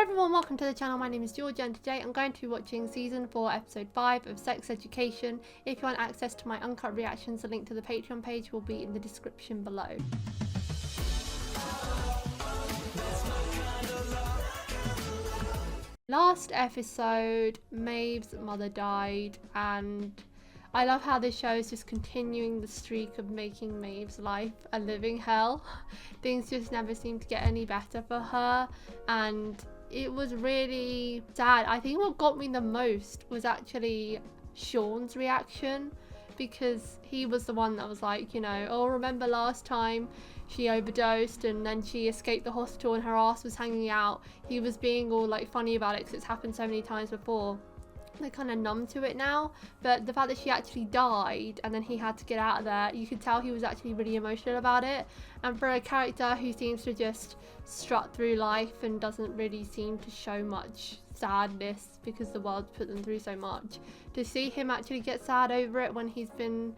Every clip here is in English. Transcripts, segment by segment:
Hello everyone, welcome to the channel. My name is Georgia and today I'm going to be watching season 4 episode 5 of Sex Education. If you want access to my uncut reactions, the link to the Patreon page will be in the description below. Last episode, Maeve's mother died, and I love how this show is just continuing the streak of making Maeve's life a living hell. Things just never seem to get any better for her, and it was really sad. I think what got me the most was actually Sean's reaction, because he was the one that was like, you know, oh, remember last time she overdosed and then she escaped the hospital and her ass was hanging out. He was being all like funny about it because it's happened so many times before. They're kind of numb to it now, but the fact that she actually died and then he had to get out of there, you could tell he was actually really emotional about it. And for a character who seems to just strut through life and doesn't really seem to show much sadness because the world's put them through so much, to see him actually get sad over it when he's been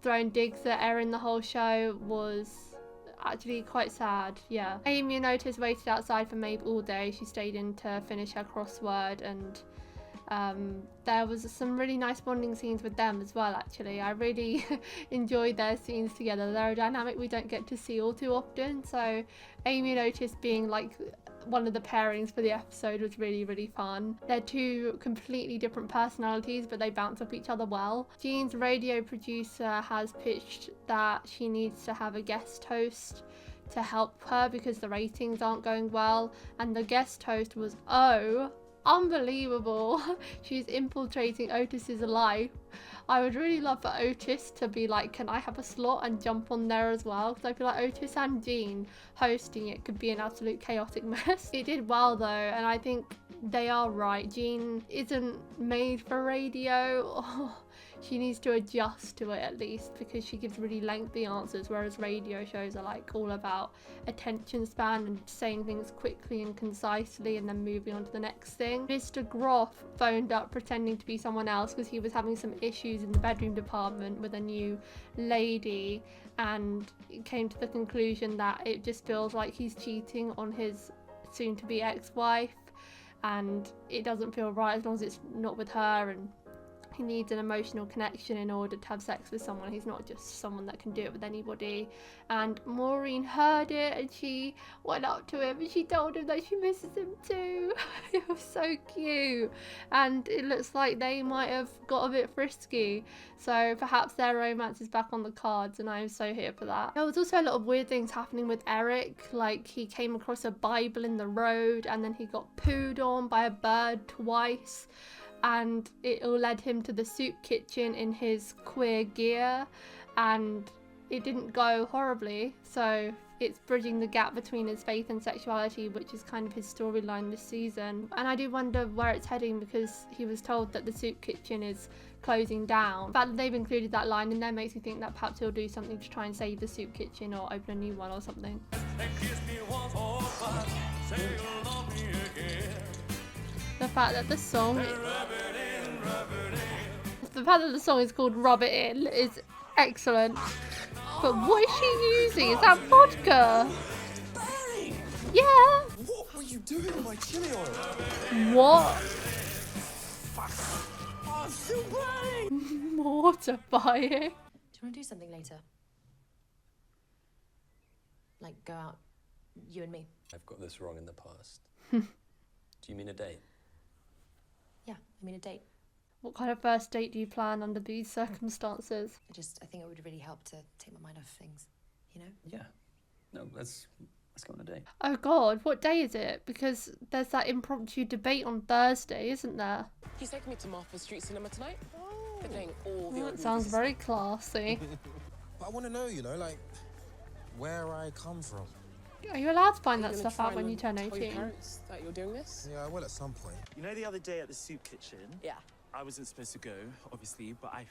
throwing digs at Erin the whole show was actually quite sad. Yeah. Amy and Otis waited outside for Maeve all day. She stayed in to finish her crossword, and there was some really nice bonding scenes with them as well. Actually, I really enjoyed their scenes together. They're a dynamic we don't get to see all too often, so Amy and Otis being like one of the pairings for the episode was really fun. They're two completely different personalities, but they bounce off each other well. Jean's radio producer has pitched that she needs to have a guest host to help her because the ratings aren't going well, and the guest host was unbelievable. She's infiltrating Otis's life. I would really love for Otis to be like, can I have a slot and jump on there as well? Because I feel like Otis and Jean hosting it could be an absolute chaotic mess. It did well though, and I think they are right. Jean isn't made for radio. Oh, she needs to adjust to it at least, because she gives really lengthy answers, whereas radio shows are like all about attention span and saying things quickly and concisely and then moving on to the next thing. Mr. Groff phoned up pretending to be someone else because he was having some issues in the bedroom department with a new lady, and came to the conclusion that it just feels like he's cheating on his soon-to-be ex-wife, and it doesn't feel right as long as it's not with her, and he needs an emotional connection in order to have sex with someone. He's not just someone that can do it with anybody. And Maureen heard it and she went up to him and she told him that she misses him too. It was so cute, and it looks like they might have got a bit frisky, so perhaps their romance is back on the cards, and I am so here for that. There was also a lot of weird things happening with Eric, like he came across a Bible in the road and then he got pooed on by a bird twice, and it all led him to the soup kitchen in his queer gear, and it didn't go horribly, so it's bridging the gap between his faith and sexuality, which is kind of his storyline this season. And I do wonder where it's heading, because he was told that the soup kitchen is closing down. The fact that they've included that line in there makes me think that perhaps he'll do something to try and save the soup kitchen or open a new one or something. The fact that the song is called Rub It In is excellent. But what is she using? Is that vodka? Yeah. What were you doing with my chili oil? What? Fuck. Oh, I'm still burning. Mortifying. Do you want to do something later? Like go out, you and me? I've got this wrong in the past. Hmm. Do you mean a date? Yeah, I mean a date. What kind of first date do you plan under these circumstances? I think it would really help to take my mind off things, you know? Yeah. No, let's go on a date. Oh god, what day is it? Because there's that impromptu debate on Thursday, isn't there? He's taking me to Martha Street Cinema tonight. They're playing all the Well, old that sounds movies. very classy. But I want to know, you know, like, where I come from. Are you allowed to find Are that you gonna stuff out try when and you turn tell your 18? parents that you're doing this? Yeah, I will at some point. You know the other day at the soup kitchen? Yeah. I wasn't supposed to go, obviously, but I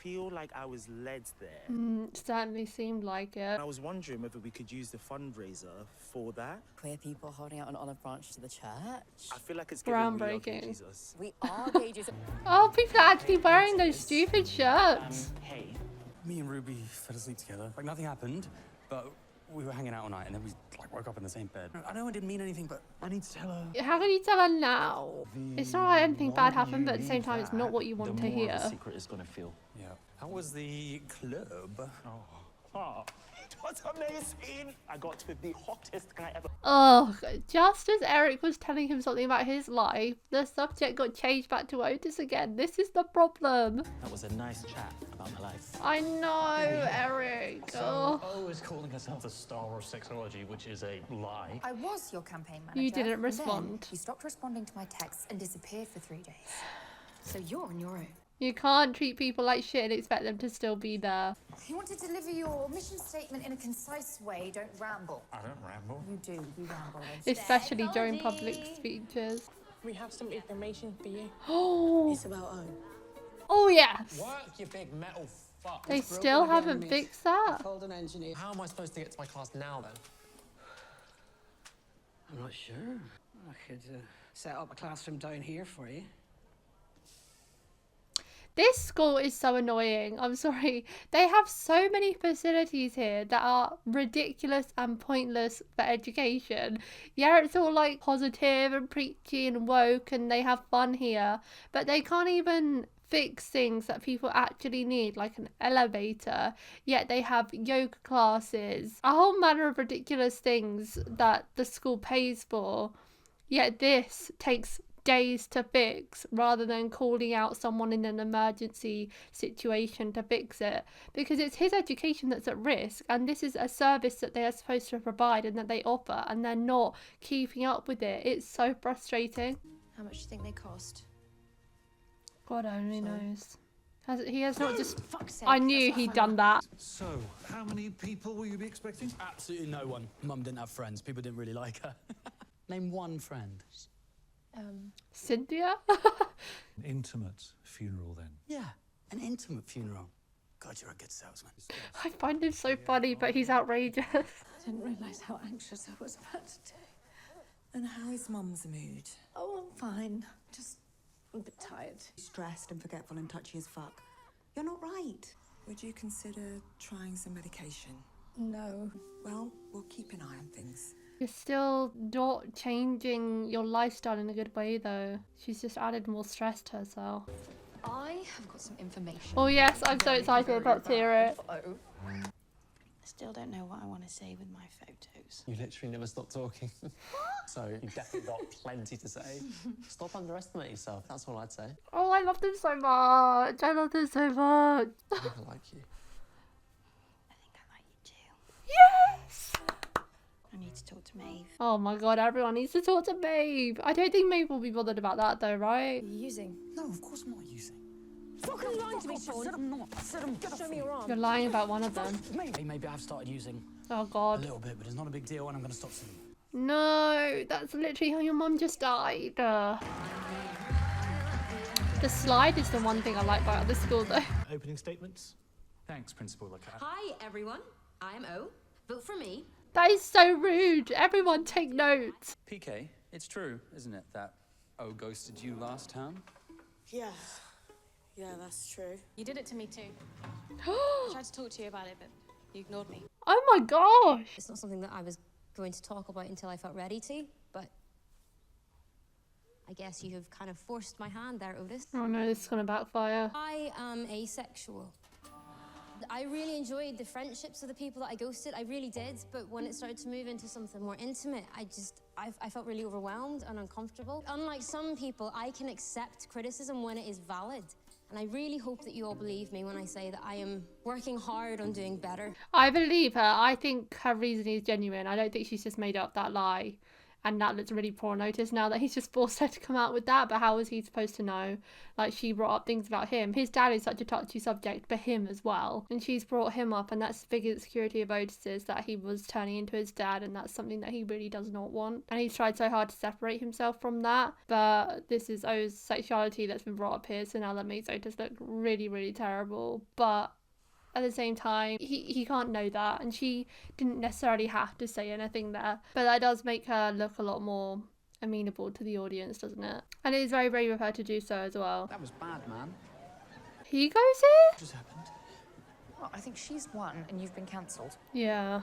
feel like I was led there. Certainly seemed like it. And I was wondering whether we could use the fundraiser for that. Queer people holding out an olive branch to the church. I feel like it's giving we are gay Groundbreaking. Jesus. We are gay Jesus. Oh, people are actually wearing those stupid shirts. Hey, Me and Ruby fell asleep together. Like nothing happened, but We were hanging out all night and then we like woke up in the same bed. I know I didn't mean anything, but I need to tell her. How can you tell her now? It's not like anything bad happened, but at the same time, it's not what you want to hear. The secret is gonna feel. Yeah. How was the club? Oh, it was amazing. I got with the hottest guy ever. Oh, just as Eric was telling him something about his life, the subject got changed back to Otis again. This is the problem. That was a nice chat about my life. I know, Eric. So, O is calling herself the star of sexology, which is a lie. I was your campaign manager. You didn't and respond. then you stopped responding to my texts and disappeared for 3 days. So you're on your own. You can't treat people like shit and expect them to still be there. You want to deliver your mission statement in a concise way. Don't ramble. I don't ramble. You do. You ramble. Especially during public speeches. We have some information for you. Oh, It's about O. oh yes. Work, you big metal fuck. They still haven't fixed that. Called an engineer. How am I supposed to get to my class now then? I'm not sure. I could set up a classroom down here for you. This school is so annoying. I'm sorry. They have so many facilities here that are ridiculous and pointless for education. Yeah, it's all like positive and preachy and woke and they have fun here. But they can't even fix things that people actually need, like an elevator. Yet they have yoga classes. A whole manner of ridiculous things that the school pays for. Yet this takes days to fix rather than calling out someone in an emergency situation to fix it, because it's his education that's at risk and this is a service that they are supposed to provide and that they offer and they're not keeping up with it. It's so frustrating. How much do you think they cost? God only knows. He has not just... Fuck's sake, I knew that's he'd not done that. So, how many people will you be expecting? Absolutely no one. Mum didn't have friends. People didn't really like her. Name one friend. Cynthia? An intimate funeral then. Yeah, an intimate funeral. God, you're a good salesman. I find him so funny, but he's outrageous. I didn't realise how anxious I was about to do. And how is Mum's mood? Oh, I'm fine. Just a bit tired. Stressed and forgetful and touchy as fuck. You're not right. Would you consider trying some medication? No. Well, we'll keep an eye on things. You're still not changing your lifestyle in a good way, though. She's just added more stress to herself. I have got some information. Oh yes, I'm so excited about to hear it. I still don't know what I want to say with my photos. You literally never stop talking. So you've definitely got plenty to say. Stop underestimating yourself, that's all I'd say. Oh, I love them so much. I love them so much. I think I like you. I think I like you too. Yes! I need to talk to Maeve. Oh my god, everyone needs to talk to Maeve. I don't think Maeve will be bothered about that though, right? Are you using? No, of course I'm not using. Fucking lying to me, Sean. I'm not. I said I'm gonna. Show me your arm. You're lying about one of them. Maybe I've started using Oh a god. little bit, but it's not a big deal and I'm gonna stop soon. No, that's literally how your mum just died. The slide is the one thing I like about the school though. Opening statements? Thanks, Principal Lacat. Hi, everyone. I'm O. Vote for me. That is so rude. Everyone take notes. PK, it's true, isn't it, that O ghosted you last term? Yeah. Yeah, that's true. You did it to me too. I tried to talk to you about it, but you ignored me. Oh my gosh. It's not something that I was going to talk about until I felt ready to, but I guess you have kind of forced my hand there, Otis. Oh no, this is gonna backfire. I am asexual. I really enjoyed the friendships with the people that I ghosted. I really did. But when it started to move into something more intimate, I felt really overwhelmed and uncomfortable. Unlike some people, I can accept criticism when it is valid. And I really hope that you all believe me when I say that I am working hard on doing better. I believe her. I think her reasoning is genuine. I don't think she's just made up that lie. And that looks really poor on Otis now that he's just forced her to come out with that. But how was he supposed to know? Like, she brought up things about him. His dad is such a touchy subject for him as well. And she's brought him up, and that's the biggest insecurity of Otis's, that he was turning into his dad, and that's something that he really does not want. And he's tried so hard to separate himself from that. But this is O's sexuality that's been brought up here, so now that makes Otis look really, really terrible. But at the same time, he can't know that, and she didn't necessarily have to say anything there. But that does make her look a lot more amenable to the audience, doesn't it? And it is very brave of her to do so as well. That was bad, man. He goes here? What just happened? Well, I think she's won and you've been cancelled. Yeah.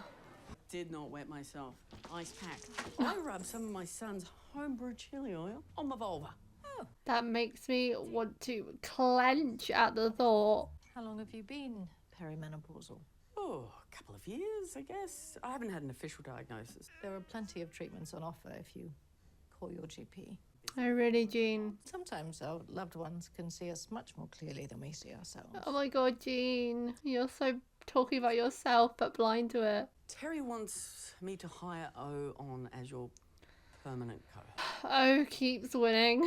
did not wet myself. Ice pack. I rubbed some of my son's homebrew chili oil on my vulva. Oh. That makes me want to clench at the thought. How long have you been perimenopausal? Oh, a couple of years, I guess. I haven't had an official diagnosis. There are plenty of treatments on offer if you call your GP. Oh, really, Jean? Sometimes our loved ones can see us much more clearly than we see ourselves. Oh my god, Jean. You're so talking about yourself but blind to it. Terry wants me to hire O on as your permanent co. Oh keeps winning.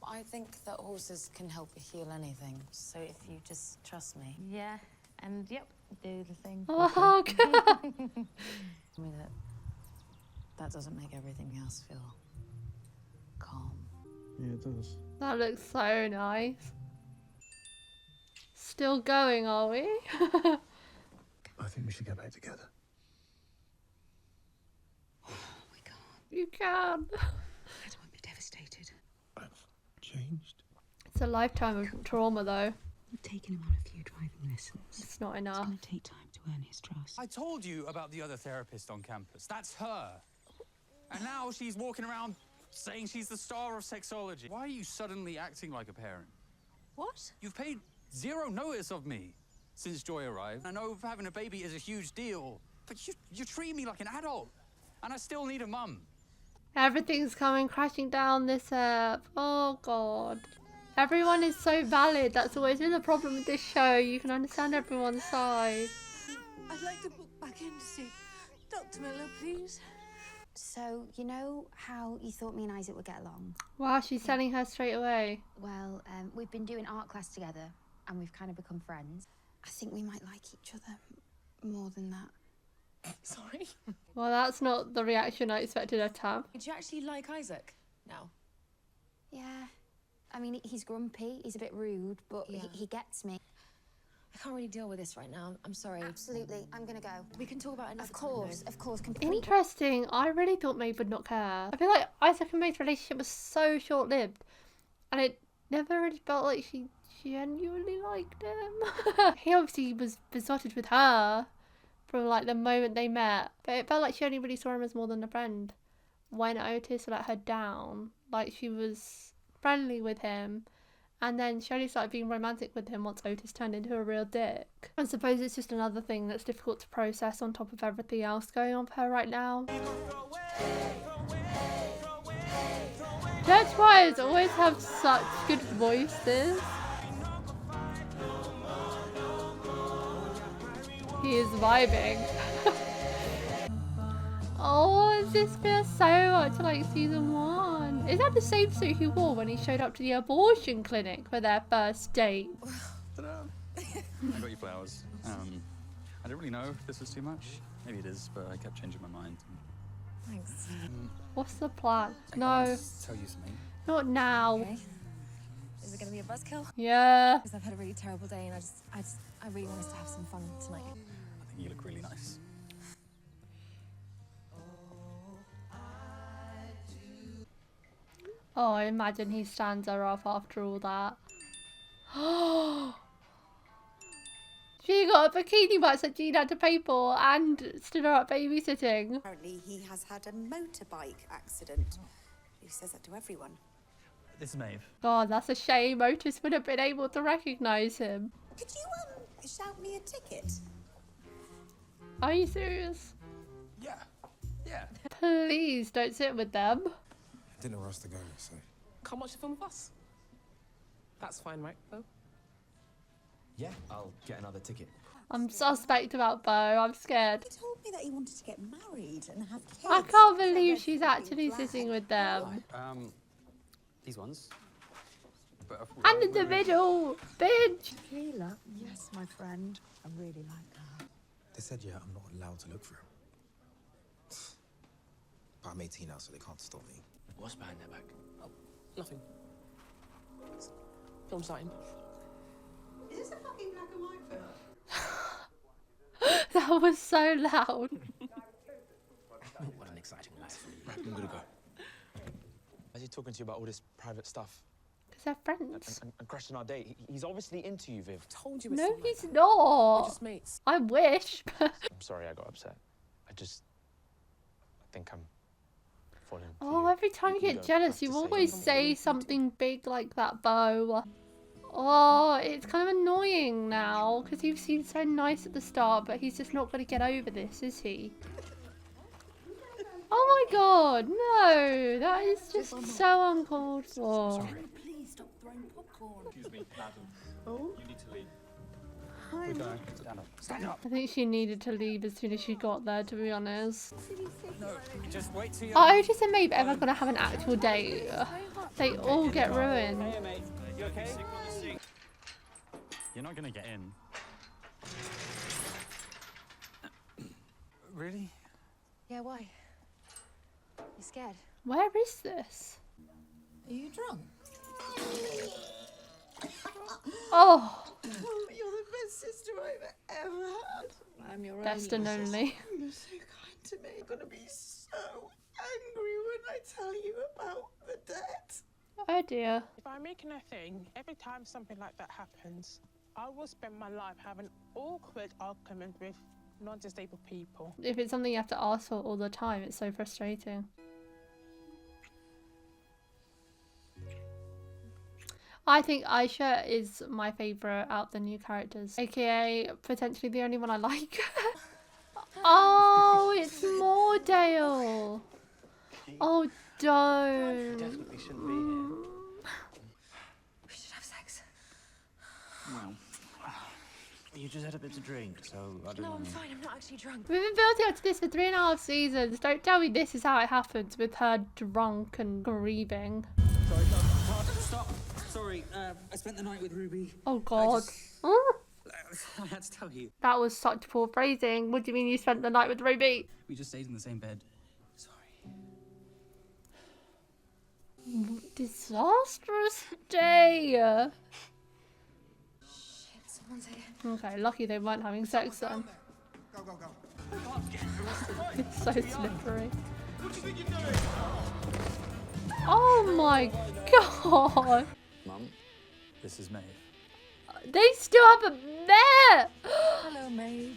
I think that horses can help heal anything, so if you just trust me. Yeah, and yep, do the thing. Oh, God. Tell me that doesn't make everything else feel calm. Yeah, it does. That looks so nice. Still going, are we? I think we should get back together. We can't. You can. Dad won't be devastated. I've changed. It's a lifetime of trauma, though. We've taken him on a few driving lessons. It's not enough. It's going to take time to earn his trust. I told you about the other therapist on campus. That's her. And now she's walking around saying she's the star of sexology. Why are you suddenly acting like a parent? What? You've paid zero notice of me since Joy arrived. I know having a baby is a huge deal, but you treat me like an adult, and I still need a mum. Everything's coming crashing down this earth. Oh, God. Everyone is so valid. That's always been the problem with this show. You can understand everyone's side. I'd like to book back in to see Dr. Miller, please. So, you know how you thought me and Isaac would get along? Wow, she's telling her straight away. Well, we've been doing art class together and we've kind of become friends. I think we might like each other more than that. Sorry? Well, that's not the reaction I expected her to have. Did you actually like Isaac? No. Yeah. I mean, he's grumpy, he's a bit rude, but he gets me. I can't really deal with this right now. I'm sorry. Absolutely, I'm gonna go. We can talk about it another Of course, time, of course, completely. Interesting. I really thought Maeve would not care. I feel like Isaac and Maeve's relationship was so short-lived, and it never really felt like she genuinely liked him. He obviously was besotted with her from like the moment they met, but it felt like she only really saw him as more than a friend. When Otis let her down, like she was friendly with him, and then she only started being romantic with him once Otis turned into a real dick. I suppose it's just another thing that's difficult to process on top of everything else going on for her right now. Church choirs always have such good voices. He is vibing. Oh, this feels so much like season 1. Is that the same suit he wore when he showed up to the abortion clinic for their first date? Ta-da. I got you flowers. I didn't really know if this was too much. Maybe it is, but I kept changing my mind. Thanks. What's the plan? I No, wanna tell you something. not now. Okay. Is it going to be a buzzkill? Yeah. Because I've had a really terrible day and I really want us to have some fun tonight. I think you look really nice. Oh, I imagine he stands her off after all that. She got a bikini box that Jean had to pay for and stood her up babysitting. Apparently he has had a motorbike accident. He says that to everyone. This is Maeve. God, that's a shame. Otis would have been able to recognise him. Could you shout me a ticket? Are you serious? Yeah. Yeah. Please don't sit with them. I didn't know where else to go, so. Come watch the film with us. That's fine, right, Bo? Yeah, I'll get another ticket. I'm suspect about Bo. I'm scared. He told me that he wanted to get married and have kids. I can't believe she's actually sitting with them. These ones. And in the middle, bitch. Tequila? Yes, my friend. I really like her. They said, yeah, I'm not allowed to look for him. But I'm 18 now, so they can't stop me. What's behind their back? Oh, nothing. Film starting. Is this a fucking black and white film? That was so loud. What an exciting life. Right, I'm gonna go. Why is he talking to you about all this private stuff? Because they're friends. And crashing our date. He's obviously into you, Viv. Told you it's No, not like he's that. not. We're just mates. I wish. I'm sorry I got upset. I just think I'm falling for Oh, you. every time you You get don't jealous, have to you say always anything. say something big like that, Bo. Oh, it's kind of annoying now because he seemed so nice at the start, but he's just not going to get over this, is he? Oh my god, no, that is just so uncalled for. Please stop throwing popcorn. Excuse me, madam. Oh? You need to leave. Hi. Stand up. Stand up. I think she needed to leave as soon as she got there, to be honest. No, just wait till you. Are Otis and Maeve ever going to have an actual date? They all get ruined. Hey, mate. You okay? You're not gonna get in. Really? Yeah, why? You scared? Where is this? Are you drunk? Oh, You're the best sister I've ever had. I'm your best only and sister. only. You're so kind to me. I'm gonna be so angry when I tell you about the debt. Oh dear. If I'm making a thing, every time something like that happens, I will spend my life having awkward arguments with non-disabled people. If it's something you have to ask for all the time, it's so frustrating. I think Aisha is my favourite out of the new characters, aka potentially the only one I like. Oh, it's Moordale. Oh, don't. Definitely shouldn't be here. We should have sex. Well, you just had a bit to drink, so I don't know. No, I'm fine. I'm not actually drunk. We've been building up to this for 3.5 seasons. Don't tell me this is how it happens with her drunk and grieving. Sorry, stop. Sorry, I spent the night with Ruby. Oh god. I had to tell you. That was such poor phrasing. What do you mean you spent the night with Ruby? We just stayed in the same bed. Disastrous day. Shit, someone's here. Okay, lucky they weren't having sex then. Go, go, go. It's so slippery. What do you think you're doing? Oh my god. Mum, this is Maeve. They still haven't met. Hello, Maeve.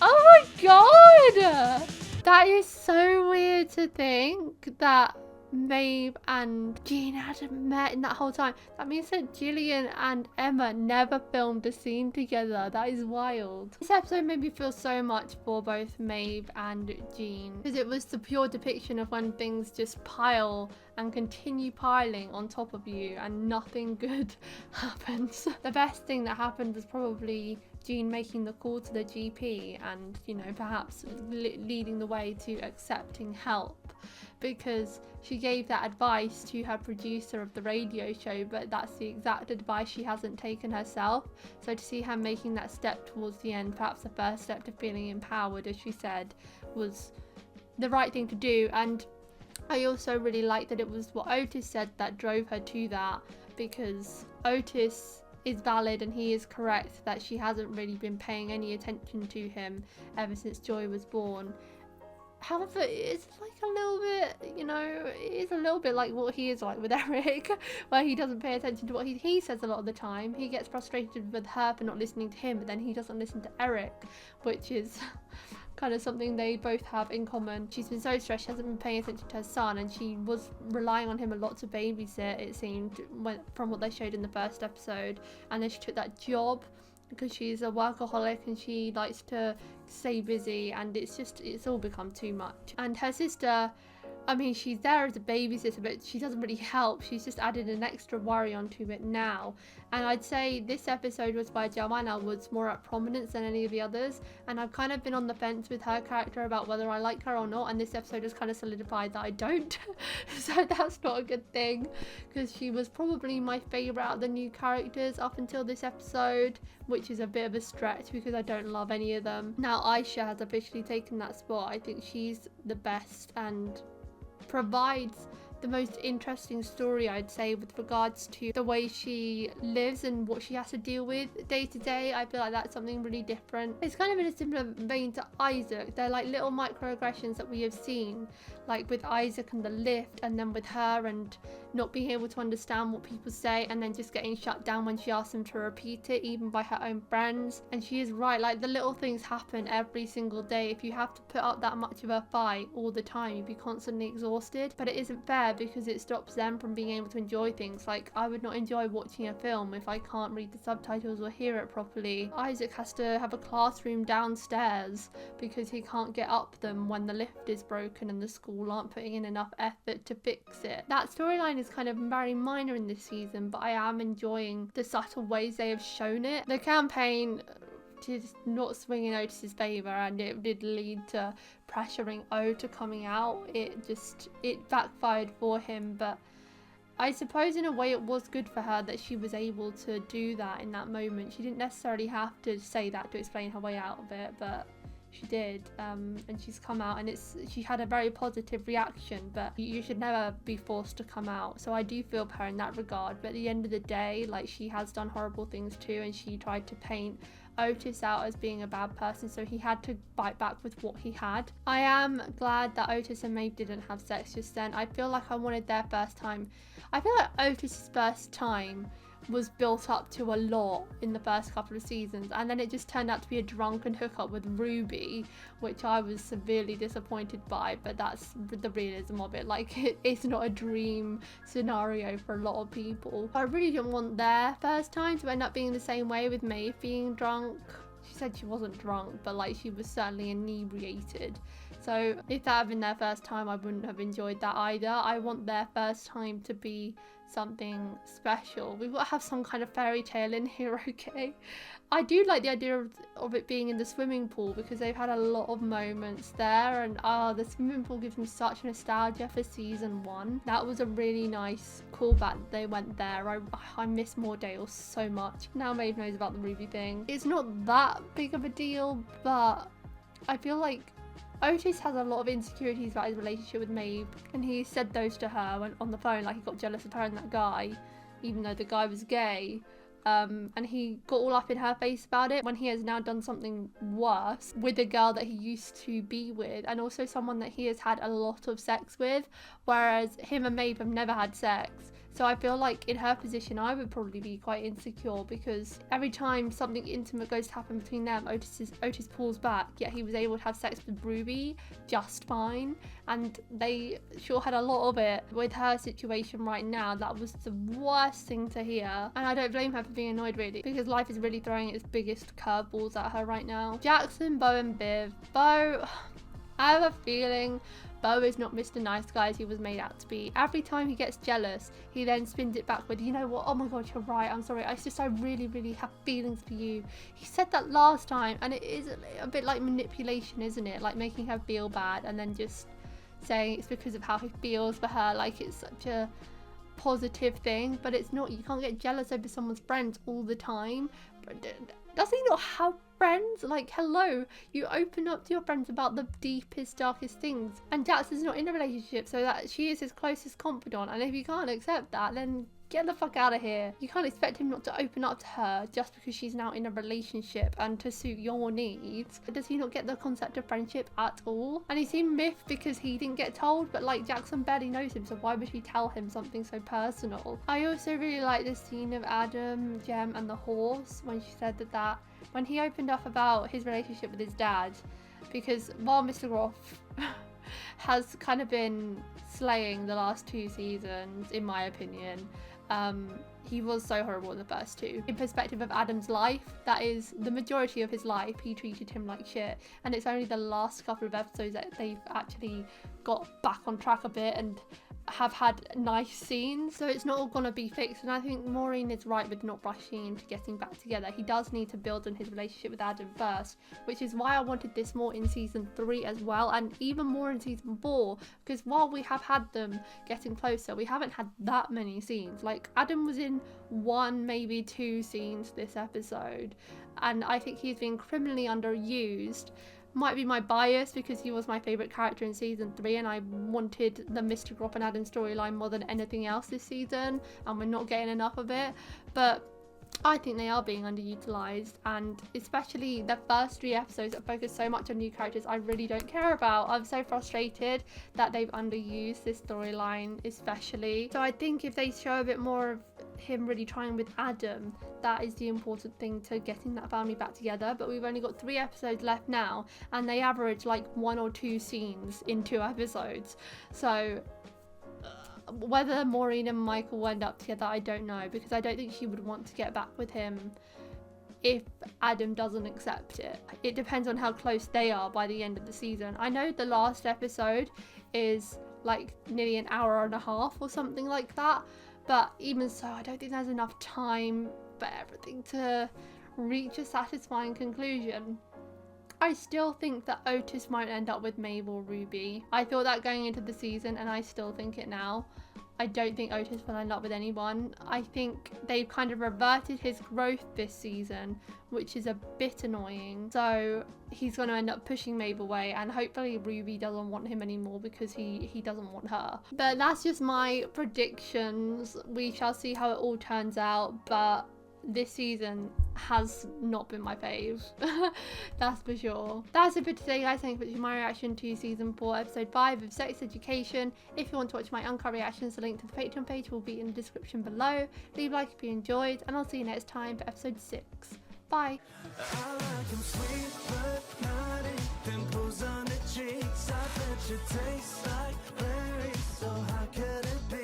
Oh my god. That is so weird to think that Maeve and Jean hadn't met in that whole time. That means that Gillian and Emma never filmed a scene together. That is wild. This episode made me feel so much for both Maeve and Jean because it was the pure depiction of when things just pile and continue piling on top of you and nothing good happens. The best thing that happened was probably Jean making the call to the GP and, you know, perhaps leading the way to accepting help, because she gave that advice to her producer of the radio show, but that's the exact advice she hasn't taken herself. So to see her making that step towards the end, perhaps the first step to feeling empowered, as she said, was the right thing to do. And I also really like that it was what Otis said that drove her to that, because Otis is valid and he is correct that she hasn't really been paying any attention to him ever since Joy was born. However, it's like a little bit, you know, it is a little bit like what he is like with Eric, where he doesn't pay attention to what he says a lot of the time. He gets frustrated with her for not listening to him, but then he doesn't listen to Eric, which is kind of something they both have in common. She's been so stressed, she hasn't been paying attention to her son, and she was relying on him a lot to babysit, it seemed, from what they showed in the first episode. And then she took that job because she's a workaholic and she likes to stay busy, and it's all become too much. And her sister, I mean, she's there as a babysitter, but she doesn't really help. She's just added an extra worry onto it now. And I'd say this episode was by Joanna was more at prominence than any of the others, and I've kind of been on the fence with her character about whether I like her or not, and this episode has kind of solidified that I don't. So that's not a good thing, because she was probably my favourite out of the new characters up until this episode, which is a bit of a stretch because I don't love any of them. Now Aisha has officially taken that spot. I think she's the best and provides the most interesting story, I'd say, with regards to the way she lives and what she has to deal with day to day. I feel like that's something really different. It's kind of in a similar vein to Isaac. They're like little microaggressions that we have seen, like with Isaac and the lift, and then with her and not being able to understand what people say and then just getting shut down when she asks them to repeat it, even by her own friends. And she is right, like the little things happen every single day. If you have to put up that much of a fight all the time, you'd be constantly exhausted. But it isn't fair because it stops them from being able to enjoy things. Like, I would not enjoy watching a film if I can't read the subtitles or hear it properly. Isaac has to have a classroom downstairs because he can't get up them when the lift is broken and the school aren't putting in enough effort to fix it. That storyline is kind of very minor in this season, but I am enjoying the subtle ways they have shown it. The campaign did not swing in Otis's favour, and it did lead to pressuring O to coming out. It backfired for him, but I suppose in a way it was good for her that she was able to do that in that moment. She didn't necessarily have to say that to explain her way out of it, but she did, and she's come out, and she had a very positive reaction. But you should never be forced to come out, so I do feel for her in that regard. But at the end of the day, like, she has done horrible things too, and she tried to paint Otis out as being a bad person, so he had to bite back with what he had. I am glad that Otis and Maeve didn't have sex just then. I feel like I wanted their first time. I feel like Otis's first time was built up to a lot in the first couple of seasons, and then it just turned out to be a drunken hookup with Ruby, which I was severely disappointed by. But that's the realism of it. Like, it's not a dream scenario for a lot of people. I really didn't want their first time to end up being the same way, with Maeve being drunk. She said she wasn't drunk, but like, she was certainly inebriated. So if that had been their first time, I wouldn't have enjoyed that either. I want their first time to be something special. We've got to have some kind of fairy tale in here, okay? I do like the idea of it being in the swimming pool, because they've had a lot of moments there, and the swimming pool gives me such nostalgia for season 1. That was a really nice callback that they went there. I miss Moordale so much. Now Maeve knows about the Ruby thing. It's not that big of a deal, but I feel like Otis has a lot of insecurities about his relationship with Maeve, and he said those to her when on the phone, like he got jealous of her and that guy, even though the guy was gay. And he got all up in her face about it when he has now done something worse with a girl that he used to be with, and also someone that he has had a lot of sex with, whereas him and Maeve have never had sex. So I feel like in her position, I would probably be quite insecure, because every time something intimate goes to happen between them, Otis pulls back, yet he was able to have sex with Ruby just fine. And they sure had a lot of it. With her situation right now, that was the worst thing to hear. And I don't blame her for being annoyed, really, because life is really throwing its biggest curveballs at her right now. Jackson, Beau and Viv. Beau, I have a feeling Beau is not Mr. Nice Guy as he was made out to be. Every time he gets jealous, he then spins it back with, you know what, oh my god, you're right, I'm sorry, it's just I really, really have feelings for you. He said that last time, and it is a bit like manipulation, isn't it? Like making her feel bad and then just saying it's because of how he feels for her, like it's such a positive thing, but it's not. You can't get jealous over someone's friends all the time. Does he not have friends? Like, hello, you open up to your friends about the deepest, darkest things, and Jackson's not in a relationship, so that she is his closest confidant, and if you can't accept that, then get the fuck out of here. You can't expect him not to open up to her just because she's now in a relationship and to suit your needs. Does he not get the concept of friendship at all? And he seemed miffed because he didn't get told, but like, Jackson barely knows him, so why would she tell him something so personal? I also really like the scene of Adam, Jem and the horse when she said that when he opened up about his relationship with his dad, because while Mr. Groff has kind of been slaying the last 2 seasons, in my opinion, he was so horrible in the first 2. In perspective of Adam's life, that is the majority of his life, he treated him like shit, and it's only the last couple of episodes that they've actually got back on track a bit and have had nice scenes, so it's not all gonna be fixed. And I think Maureen is right with not rushing into getting back together. He does need to build on his relationship with Adam first, which is why I wanted this more in season 3 as well, and even more in season 4, because while we have had them getting closer, we haven't had that many scenes. Like, Adam was in 1, maybe 2 scenes this episode, and I think he's been criminally underused. Might be my bias because he was my favourite character in season 3, and I wanted the Mr. Groff and Adam storyline more than anything else this season, and we're not getting enough of it. But I think they are being underutilized, and especially the first 3 episodes that focus so much on new characters I really don't care about. I'm so frustrated that they've underused this storyline especially. So I think if they show a bit more of him really trying with Adam, that is the important thing to getting that family back together. But we've only got 3 episodes left now, and they average like 1 or 2 scenes in 2 episodes. So whether Maureen and Michael will end up together, I don't know, because I don't think she would want to get back with him if Adam doesn't accept it. It depends on how close they are by the end of the season. I know the last episode is like nearly an hour and a half or something like that, but even so, I don't think there's enough time for everything to reach a satisfying conclusion. I still think that Otis might end up with Maeve or Ruby. I thought that going into the season, and I still think it now. I don't think Otis will end up with anyone. I think they've kind of reverted his growth this season, which is a bit annoying. So he's going to end up pushing Maeve away, and hopefully Ruby doesn't want him anymore because he doesn't want her. But that's just my predictions. We shall see how it all turns out, but this season has not been my fave. That's for sure. That's it for today, guys. Thanks for watching my reaction to season 4 episode 5 of Sex Education. If you want to watch my uncut reactions, the link to the Patreon page will be in the description below. Leave a like if you enjoyed, and I'll see you next time for episode 6. Bye. I like 'em sweet but naughty, pimples on the cheeks. I bet you taste like berries, so how could it be?